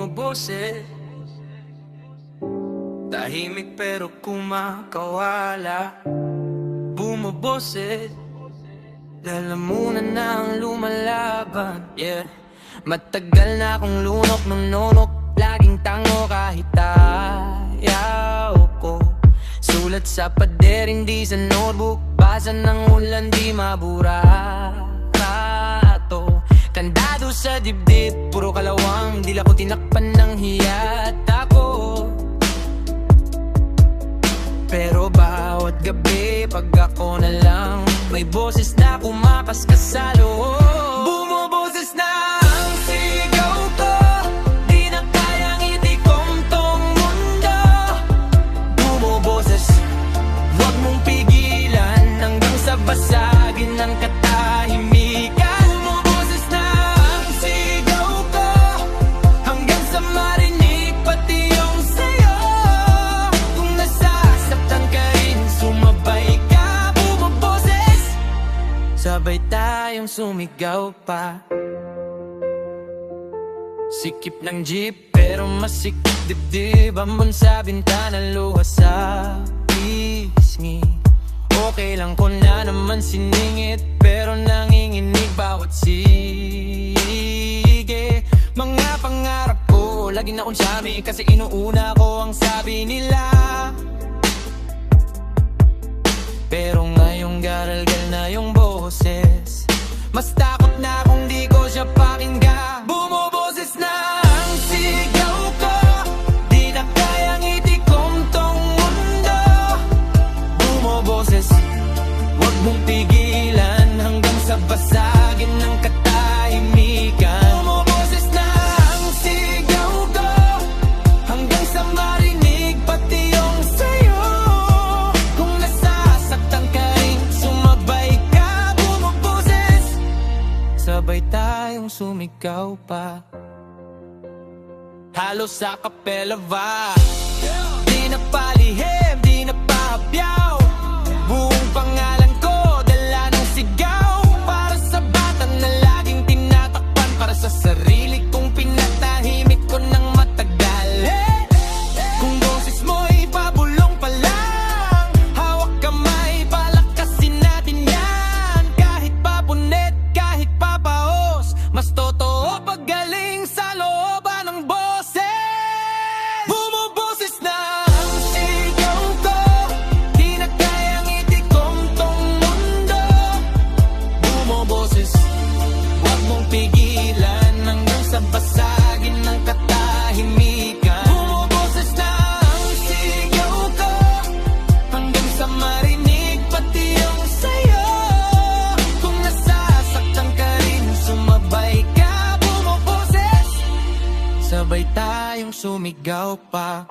bumuboses. Tahimik pero kumakawala, bumuboses. Lalamunan na ang lumalaban, yeah. Matagal na akong lunok ng nonok, laging tango kahit ayaw ko. Sulat sa pader, hindi sa notebook, basa ng ulan, di maburato. Kandado sa dibdib, puro kalawang, dila ko tinakpan ng hiyat ako. Pero bawat gabi, pag ako na lang, may boses na kumakaskas sa loob. Bumuboses na ang sigaw ko, di na kayang itikom tong mundo. Bumuboses, huwag mong pigilan hanggang sa basagin ng katahimikan. Bumuboses na ang sigaw ko, hanggang sa marinig pati yung sayo. Kung nasasaktan ka rin, sumabay ka. Bumuboses, sabay tayong sumigaw pa. Sikip ng jeep pero masikip dibdib, ambon sa bintana, luha sa pisngi. Okay lang ko na naman siningit, pero nanginginig bawat sige. Mga pangarap ko, lagi na akong sami, kasi inuuna ko ang sabi nila. Pero ngayong garalgal na yung boses, mas takot na kung di ko siya pakinggan. Bumuboses na ang sigaw ko, di na kayang itikom tong mundo. Bumuboses, huwag mong pigilan hanggang sa basagin ng katahimikan. Bumuboses na ang sigaw ko, hanggang sa marinig pati yung sayo. Kung nasasaktan ka rin, sumabay ka. Bumuboses, sabay tayong sumigaw pa. Halos sa kapela ba, di na palihim, di na pahabyaw. Buong pangalan ko, dala ng sigaw. Para sa bata na laging tinatakpan, para sa sarili kong pinatahimik ko ng matagal. Kung boses mo'y pabulong pa lang, hawak kamay, palakasin natin yan. Kahit papunet, kahit papaos, mas totoo pag galing sa looban ng boses. Bumuboses na ang sigaw ko, di na kayang itikom tong mundo. Bumuboses, huwag mong pigilan hanggang sa basagin ng katahimikan. Bumuboses na ang sigaw ko, hanggang sa marinig pati yung sayo. Kung nasasaktan ka rin, sumabay ka. Bumuboses, sabay tayong sumigaw pa.